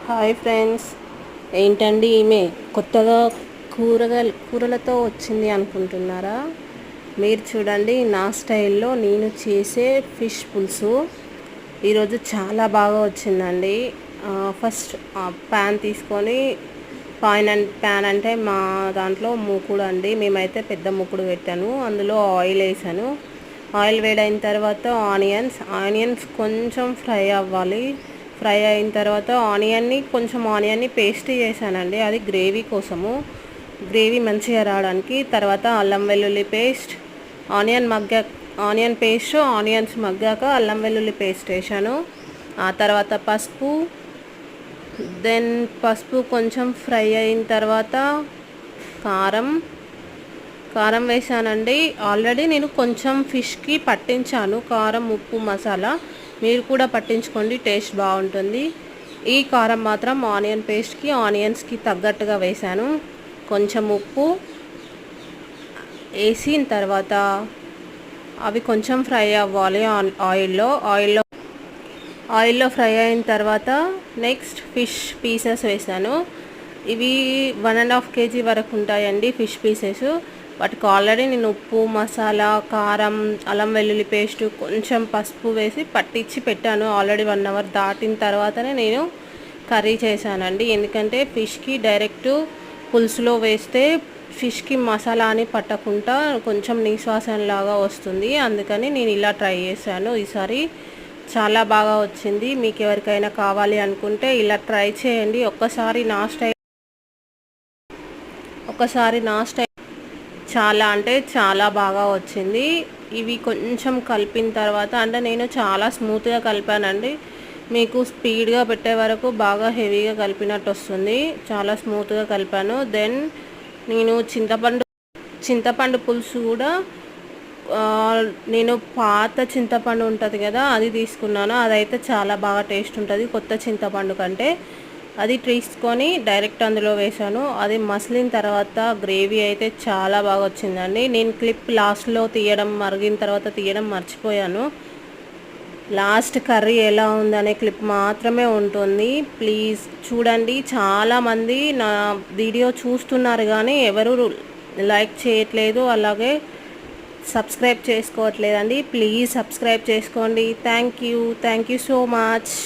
Hi friends, ఏంటండి ఈమె కొత్తగా కూరలతో వచ్చింది అనుకుంటున్నారా? మీరు చూడండి, నా స్టైల్లో నేను చేసే ఫిష్ పులుసు ఈరోజు చాలా బాగా వచ్చిందండి. ఫస్ట్ ప్యాన్ తీసుకొని ప్యాన్ అంటే మా దాంట్లో మూకుడు అండి, మేమైతే పెద్ద మూకుడు పెట్టాను. అందులో ఆయిల్ వేసాను. ఆయిల్ వేడైన తర్వాత ఆనియన్స్ కొంచెం ఫ్రై అవ్వాలి. ఫ్రై అయిన తర్వాత ఆనియన్ని పేస్ట్ చేశానండి, అది గ్రేవీ కోసము, గ్రేవీ మంచిగా రావడానికి. తర్వాత అల్లం వెల్లుల్లి పేస్ట్, ఆనియన్స్ మగ్గాక అల్లం వెల్లుల్లి పేస్ట్ వేసాను. ఆ తర్వాత పసుపు కొంచెం ఫ్రై అయిన తర్వాత కారం వేసానండి. ఆల్రెడీ నేను కొంచెం ఫిష్కి పట్టించాను కారం, ఉప్పు, మసాలా. మీరు కూడా పట్టించుకోండి, టేస్ట్ బాగుంటుంది. ఈ కారం మాత్రం ఆనియన్స్కి తగ్గట్టుగా వేసాను. కొంచెం ఉప్పు వేసిన తర్వాత అవి కొంచెం ఫ్రై అవ్వాలి ఆయిల్లో ఫ్రై అయిన తర్వాత నెక్స్ట్ ఫిష్ పీసెస్ వేసాను. ఇవి 1.5 kg వరకు ఉంటాయండి ఫిష్ పీసెస్. వాటికి ఆల్రెడీ నేను ఉప్పు, మసాలా, కారం, అల్లం వెల్లుల్లి పేస్ట్, కొంచెం పసుపు వేసి పట్టించి పెట్టాను. ఆల్రెడీ 1 అవర్ దాటిన తర్వాతనే నేను కర్రీ చేశానండి. ఎందుకంటే ఫిష్కి డైరెక్ట్ పులుసులో వేస్తే ఫిష్కి మసాలా అని పట్టకుండా కొంచెం నిశ్వాసనలాగా వస్తుంది. అందుకని నేను ఇలా ట్రై చేశాను. ఈసారి చాలా బాగా వచ్చింది. మీకు ఎవరికైనా కావాలి అనుకుంటే ఇలా ట్రై చేయండి. ఒక్కసారి నా స్టైల్ చాలా అంటే చాలా బాగా వచ్చింది. ఇవి కొంచెం కలిపిన తర్వాత, అంటే నేను చాలా స్మూత్గా కలిపానండి. మీకు స్పీడ్గా పెట్టే వరకు బాగా హెవీగా కలిపినట్టు వస్తుంది. చాలా స్మూత్గా కలిపాను. దెన్ నేను చింతపండు పులుసు కూడా నేను పాత చింతపండు ఉంటుంది కదా, అది తీసుకున్నాను. అదైతే చాలా బాగా టేస్ట్ ఉంటుంది కొత్త చింతపండు కంటే. అది తీసుకొని డైరెక్ట్ అందులో వేసాను. అది మసిలిన తర్వాత గ్రేవీ అయితే చాలా బాగా వచ్చిందండి. నేను క్లిప్ లాస్ట్లో మరిగిన తర్వాత తీయడం మర్చిపోయాను. లాస్ట్ కర్రీ ఎలా ఉందనే క్లిప్ మాత్రమే ఉంటుంది. ప్లీజ్ చూడండి. చాలామంది నా వీడియో చూస్తున్నారు కానీ ఎవరు లైక్ చేయట్లేదు, అలాగే సబ్స్క్రైబ్ చేసుకోవట్లేదండి. ప్లీజ్ సబ్స్క్రైబ్ చేసుకోండి. Thank you so much.